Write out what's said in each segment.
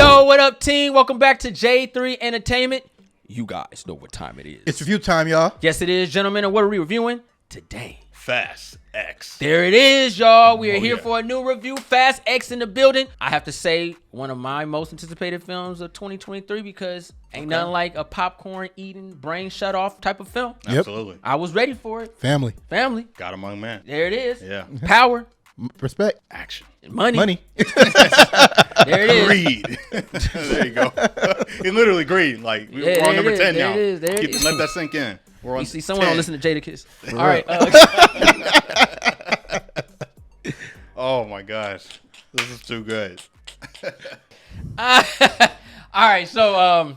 Yo, what up, team? Welcome back to J3 Entertainment. You guys know what time it is. It's review time, y'all. Yes, it is, gentlemen. And what are we reviewing today? Fast X. There it is, y'all. We are here for a new review. Fast X in the building. I have to say, one of my most anticipated films of 2023 because ain't nothing like a popcorn eating, brain shut off type of film. Yep. Absolutely. I was ready for it. Family. God among men. There it is. Yeah. Power. Respect. Action. Money. There it is. Greed. There you go. It's literally greed. Like, we're on number 10 now. Let that sink in. We're on You see, someone 10. don't listen to Jadakiss. All right. Oh, my gosh. This is too good. All right, so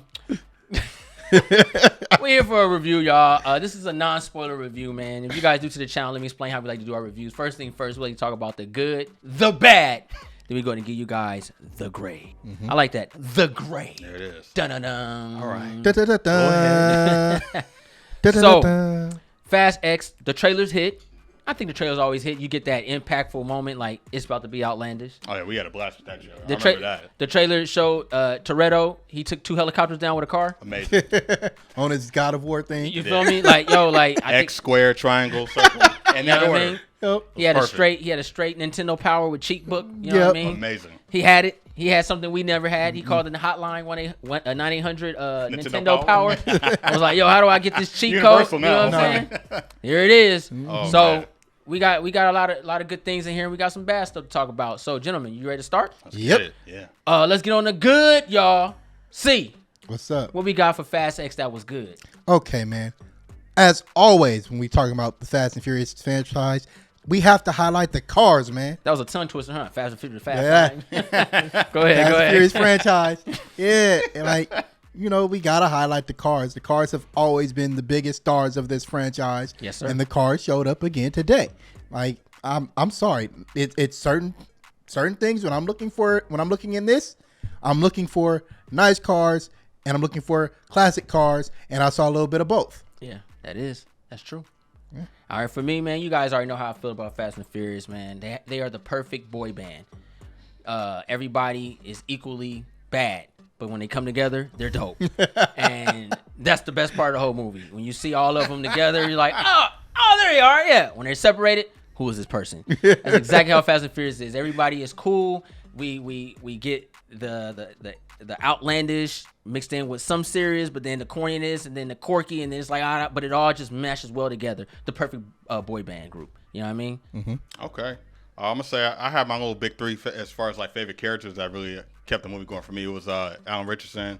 we're here for a review, y'all. This is a non-spoiler review, man. If you guys new to the channel, let me explain how we like to do our reviews. First thing first, we like to talk about the good, the bad. Then we're going to give you guys the gray. I like that. The gray. There it is. Dun-dun-dun. All right. Da-da-da-da. So, Da-da-da-da. Fast X, the trailers hit. I think the trailers always hit. You get that impactful moment like it's about to be outlandish. Oh, yeah, we had a blast with that show. I remember that. The trailer showed Toretto. He took 2 helicopters down with a car. Amazing. On his God of War thing. You feel me? Like, yo, like I X, think, square, triangle, circle. And you know that what I order. mean? Yep. He had Perfect. a straight Nintendo Power with cheat book. You know what I Yep. mean? Amazing. He had it. He had something we never had. He called in the hotline 1-800 Nintendo Power. I was like, yo, how do I get this cheat code? Universal You know now. what I'm saying? Here it is. Oh, So man. we got a lot of good things in here. We got some bad stuff to talk about. So, gentlemen, you ready to start? Let's Yep. get it. Yeah. Let's get on the good, y'all. See What's up? what we got for Fast X that was good. Okay, man. As always, when we talking about the Fast and Furious franchise, we have to highlight the cars, man. That was a tongue twister, huh? Fast and Furious, Yeah. fast. Go ahead. Fast and Furious franchise. Yeah. And like, you know, we got to highlight the cars. The cars have always been the biggest stars of this franchise. Yes, sir. And the cars showed up again today. Like, I'm sorry. It's certain things when I'm looking in this, I'm looking for nice cars and I'm looking for classic cars, and I saw a little bit of both. Yeah, that's true. Yeah. All right, for me, man, you guys already know how I feel about Fast and Furious, man. They are the perfect boy band. Everybody is equally bad, but when they come together, they're dope. And that's the best part of the whole movie. When you see all of them together, you're like, oh, there they are. Yeah. When they're separated, who is this person? That's exactly how Fast and Furious is. Everybody is cool. We get the outlandish mixed in with some serious, but then the corniness and then the quirky, and then it's like, but it all just meshes well together. The perfect boy band group. You know what I mean? Mm-hmm. Okay. I'm going to say I have my little big three as far as like favorite characters that really kept the movie going for me. It was Alan Richardson,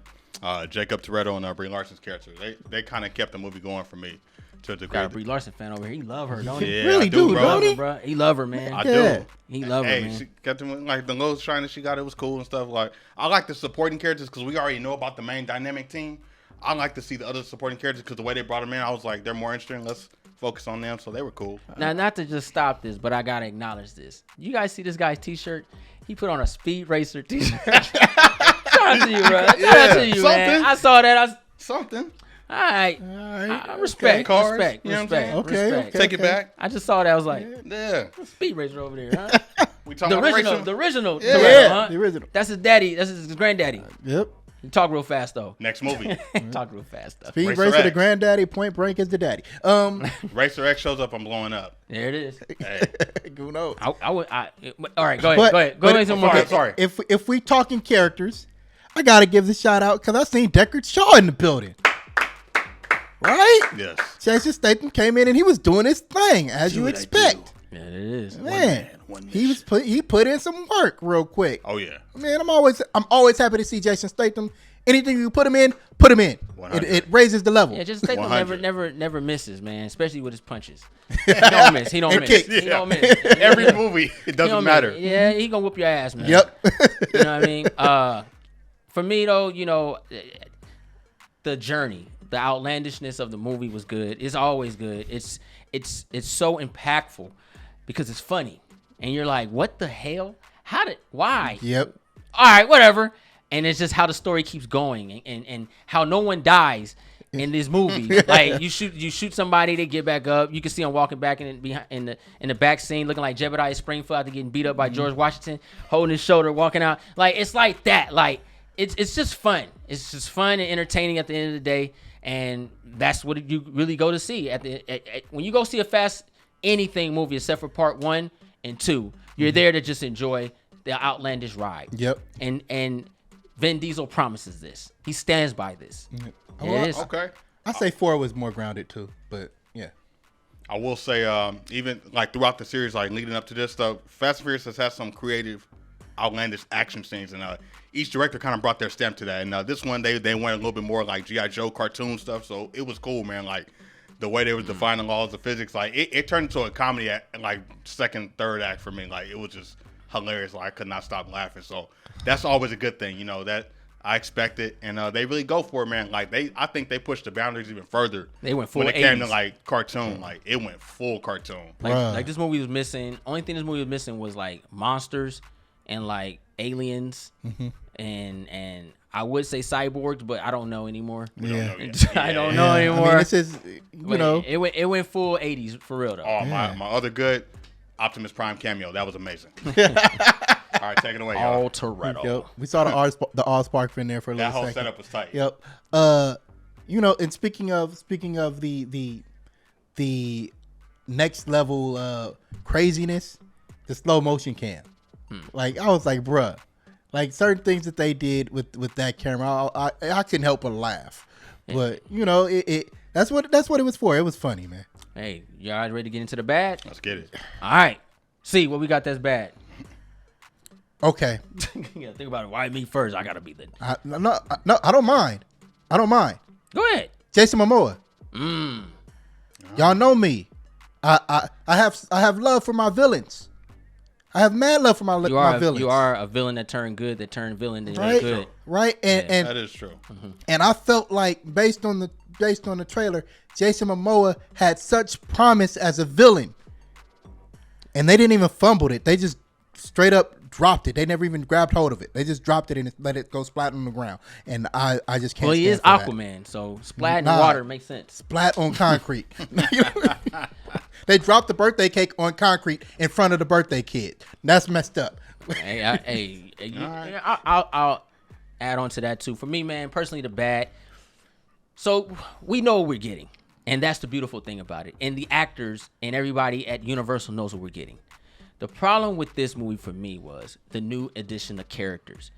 Jacob Toretto, and Brie Larson's character. They kind of kept the movie going for me to a degree. Got a Brie Larson fan over here. He love her, don't he? Yeah, Really I do, bro. don't he? Bro. He love her, man. I Yeah. do. He love her, Hey, man. she got them, like the little shine she got. It was cool and stuff. Like I like the supporting characters because we already know about the main dynamic team. I like to see the other supporting characters because the way they brought them in, I was like, they're more interesting. Let's focus on them. So they were cool. Now, not to just stop this, but I gotta acknowledge this. You guys see this guy's T-shirt? He put on a Speed Racer T-shirt. Shout out to you, bro. Shout out to you, man. something. I saw that. Something. All right. right. Respect. Cars, Respect. you know what I'm Respect. saying? Okay, Respect. okay. Take it back. I just saw that. I was like, Yeah. Speed Racer over there, huh? We talking about racing. The original. Yeah. Toretto, huh? The original. That's his daddy. That's his granddaddy. Yep. He talk real fast though. Next movie. Talk real fast though. Speed Racer Racer, the X. granddaddy. Point Break is the daddy. Racer X shows up. I'm blowing up. There it is. Hey. Who knows? All right, go ahead. Go ahead. Some more. Sorry. If we talking characters, I gotta give the shout out because I seen Deckard Shaw in the building. Right? Yes. Jason Statham came in and he was doing his thing as you expect. Yeah, it is. Man, one he put in some work real quick. Oh yeah. Man, I'm always happy to see Jason Statham. Anything you put him in, put him in. 100. It raises the level. Yeah, just Statham 100. never misses, man. Especially with his punches. He don't miss. He don't And miss. kicks. He don't miss. Every movie, it He doesn't don't matter. miss. Yeah, he gonna whoop your ass, man. Yep. You know what I mean? For me though, you know, the journey, the outlandishness of the movie was good. It's always good. It's so impactful because it's funny, and you're like, what the hell? Why? Yep. All right, whatever. And it's just how the story keeps going, and how no one dies in this movie. Like you shoot somebody, they get back up. You can see them walking back in the back scene, looking like Jebediah Springfield after getting beat up by George Washington, holding his shoulder, walking out. Like it's like that. Like it's just fun. It's just fun and entertaining at the end of the day, and that's what you really go to see when you go see a Fast anything movie except for part 1 and 2. You're there to just enjoy the outlandish ride. Yep. And Vin Diesel promises this. He stands by this. Well, It is. Okay. I say 4 was more grounded too, but yeah. I will say, even like throughout the series, like leading up to this stuff, Fast and Furious has had some creative, outlandish action scenes, and each director kind of brought their stamp to that. And this one, they went a little bit more like G.I. Joe cartoon stuff, so it was cool, man. Like the way they were defining laws of physics, like it turned into a comedy at like second, third act for me. Like it was just hilarious. Like I could not stop laughing. So that's always a good thing, that I expect it, and they really go for it, man. Like I think they pushed the boundaries even further. They went full when it came to 80s. like cartoon. Like it went full cartoon. Like this movie was missing. Only thing this movie was missing was like monsters and like aliens and I would say cyborgs, but I don't know anymore. Yeah. I don't know anymore. I mean, this is it went full 80s for real though. Oh, my other good Optimus Prime cameo. That was amazing. All right, take it away, y'all. All Toretto. Yep. We saw the Allspark in there for a little That whole second. setup was tight. Yep. And speaking of the next level craziness, the slow motion cam. Like I was like, bruh, like certain things that they did with that camera, I couldn't help but laugh. But that's what it was for. It was funny, man. Hey, y'all ready to get into the bad? Let's get it. All right. See what we got that's bad. Okay. Yeah, think about it. Why me first? I gotta be the. No, I don't mind. Go ahead. Jason Momoa. Y'all know me. I have love for my villains. I have mad love for my villains. You are a villain that turned good, that turned villain that right? good. Right? And That is true. and I felt like based on the trailer, Jason Momoa had such promise as a villain. And they didn't even fumble it. They just straight up dropped it. They never even grabbed hold of it. They just dropped it and let it go splat on the ground. And I just can't. Well, he is stand for that. Aquaman, so splat in the water makes sense. Splat on concrete. They dropped the birthday cake on concrete in front of the birthday kid. That's messed up. I'll add on to that too. For me, man, personally, the bad. So we know what we're getting, and that's the beautiful thing about it. And the actors and everybody at Universal knows what we're getting. The problem with this movie for me was the new addition of characters.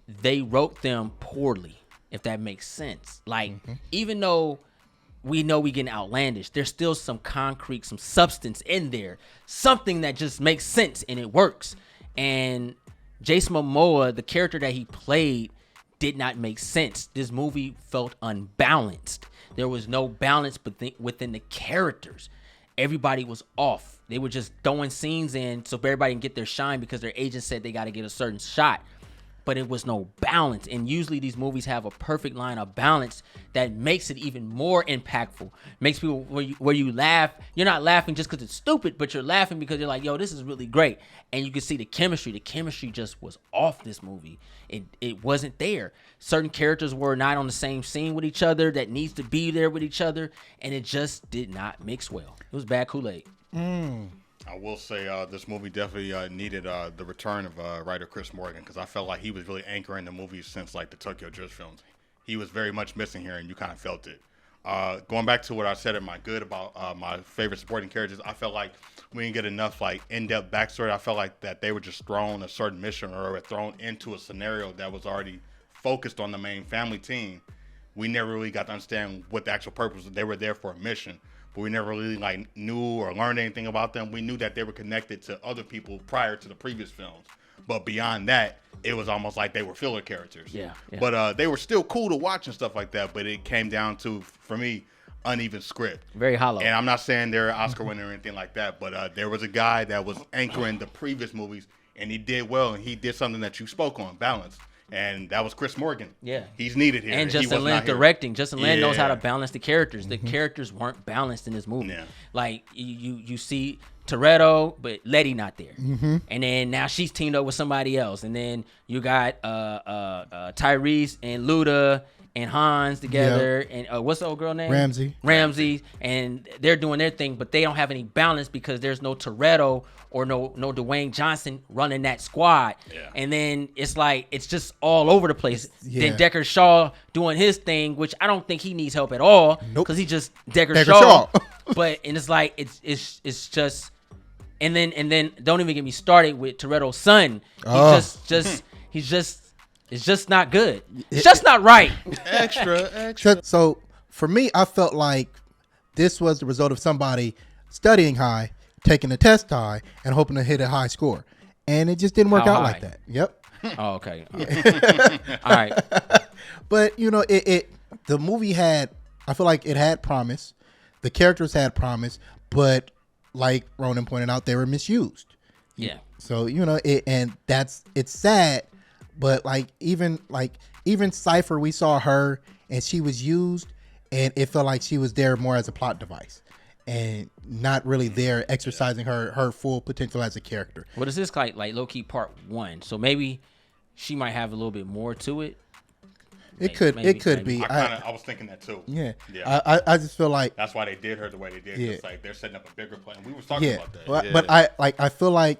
They wrote them poorly, if that makes sense. Like, even though we know we getting outlandish, there's still some concrete, some substance in there, something that just makes sense and it works. And Jason Momoa, the character that he played, did not make sense. This movie felt unbalanced. There was no balance within the characters. Everybody was off. They were just throwing scenes in so everybody can get their shine because their agent said they got to get a certain shot. But it was no balance. And usually these movies have a perfect line of balance that makes it even more impactful. Makes people, where you laugh, you're not laughing just because it's stupid, but you're laughing because you're like, yo, this is really great. And you can see the chemistry. The chemistry just was off this movie. It wasn't there. Certain characters were not on the same scene with each other that needs to be there with each other. And it just did not mix well. It was bad Kool-Aid. I will say this movie definitely needed the return of writer Chris Morgan, because I felt like he was really anchoring the movie since like the Tokyo Drift films. He was very much missing here, and you kind of felt it. Going back to what I said in my good about my favorite supporting characters, I felt like we didn't get enough like in-depth backstory. I felt like that they were just thrown a certain mission or were thrown into a scenario that was already focused on the main family team. We never really got to understand what the actual purpose was. They were there for a mission, but we never really like knew or learned anything about them. We knew that they were connected to other people prior to the previous films, but beyond that, it was almost like they were filler characters. Yeah. But they were still cool to watch and stuff like that. But it came down to, for me, uneven script. Very hollow. And I'm not saying they're an Oscar winner or anything like that, but there was a guy that was anchoring the previous movies, and he did well, and he did something that you spoke on, balance. And that was Chris Morgan. Yeah. He's needed here. And He Justin was Lin not here. directing. Justin Lin knows how to Yeah. balance the characters. The characters weren't balanced in this movie. Yeah. Like you see Toretto, but Letty not there. And then now she's teamed up with somebody else. And then you got Tyrese and Luda and Hans together, and what's the old girl name? Ramsey, and they're doing their thing, but they don't have any balance because there's no Toretto or no Dwayne Johnson running that squad. Yeah. And then it's like it's just all over the place. Then Decker Shaw doing his thing, which I don't think he needs help at all because he just Decker Shaw. But and it's like it's just, and then don't even get me started with Toretto's son. He's just. It's just not good. It's just not right. Extra. So for me, I felt like this was the result of somebody studying high, taking the test high, and hoping to hit a high score. And it just didn't work out like that. Yep. Oh, okay. All right. But the movie I feel like it had promise. The characters had promise, but like Ronan pointed out, they were misused. Yeah. So it's sad. But even Cypher, we saw her and she was used, and it felt like she was there more as a plot device and not really there exercising her full potential as a character. What is this like low key part 1? So maybe she might have a little bit more to it. It could be. I was thinking that too. Yeah. I just feel like that's why they did her the way they did. Yeah. It's like they're setting up a bigger plan. We were talking about that. But I feel like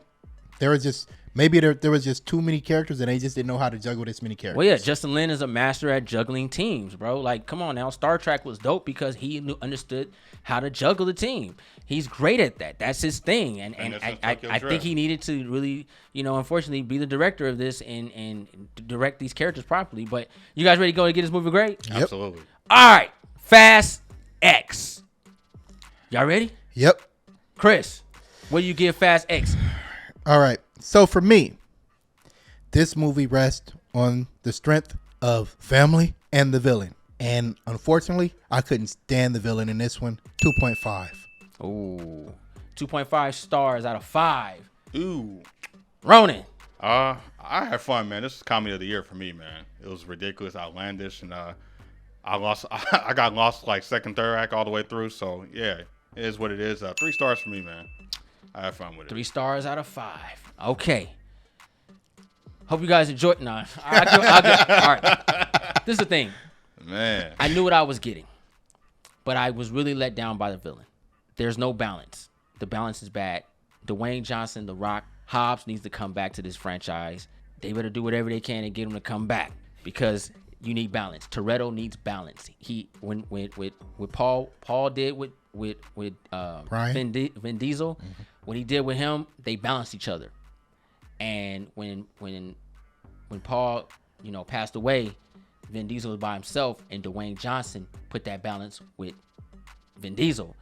there was just. Maybe there was just too many characters and they just didn't know how to juggle this many characters. Well, yeah, Justin Lin is a master at juggling teams, bro. Like, come on now. Star Trek was dope because he understood how to juggle the team. He's great at that. That's his thing. And I think he needed to really, unfortunately be the director of this and direct these characters properly. But you guys ready to go and get this movie great? Yep. Absolutely. All right. Fast X. Y'all ready? Yep. Chris, what do you give Fast X? All right. So for me, this movie rests on the strength of family and the villain. And unfortunately, I couldn't stand the villain in this one. 2.5. Ooh. 2.5 stars out of 5. Ooh. Ronan. I had fun, man. This is comedy of the year for me, man. It was ridiculous, outlandish, and I got lost like second, third act all the way through. So yeah, it is what it is. 3 stars for me, man. I had fun with it. 3 stars out of 5. Okay. Hope you guys enjoyed. Nah, all right. This is the thing. Man. I knew what I was getting, but I was really let down by the villain. There's no balance. The balance is bad. Dwayne Johnson, The Rock, Hobbs needs to come back to this franchise. They better do whatever they can to get him to come back because you need balance. Toretto needs balance. He when Paul did with Vin Diesel, what he did with him, they balanced each other. And when Paul, passed away, Vin Diesel was by himself, and Dwayne Johnson put that balance with Vin Diesel.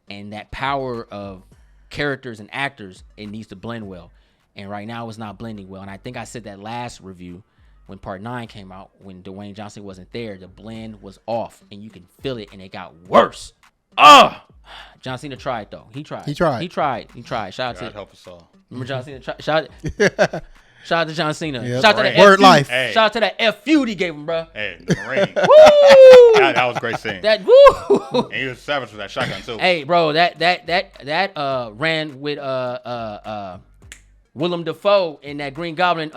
And that power of characters and actors, it needs to blend well. And right now, it's not blending well. And I think I said that last review when Part 9 came out, when Dwayne Johnson wasn't there, the blend was off, and you can feel it, and it got worse. John Cena tried though. He tried. Shout out to help us all. Remember John Cena? Shout out to John Cena. Yep. Shout out to that Word F life. Hey. Shout out to that F feud he gave him, bro. Hey, the Marine. Woo! that was a great scene. That woo! And he was savage with that shotgun too. Hey, bro, that ran with Willem Dafoe in that Green Goblin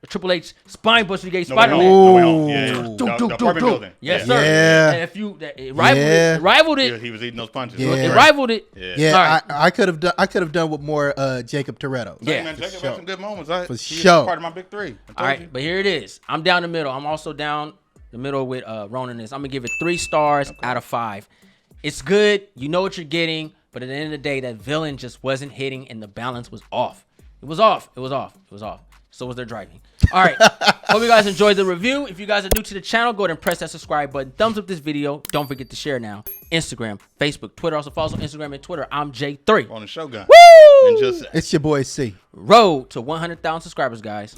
Triple H spine buster he gave Spider-Man. The apartment building. Yes, sir. Yeah. And if you it rivaled it. He was eating those punches. Yeah. It rivaled it. Yeah. I could have done with more Jacob Toretto. Yeah. Man, Jacob had some good moments. For sure. Part of my big 3. All right, but here it is. I'm down the middle. I'm also down the middle with Ronan. I'm gonna give it 3 stars out of 5. It's good. You know what you're getting, but at the end of the day, that villain just wasn't hitting, and the balance was off. It was off. So was their driving. All right. Hope you guys enjoyed the review. If you guys are new to the channel, go ahead and press that subscribe button. Thumbs up this video. Don't forget to share now. Instagram, Facebook, Twitter. Also follow us on Instagram and Twitter. I'm J3. On the Shogun. Woo! And just It's your boy C. Road to 100,000 subscribers, guys.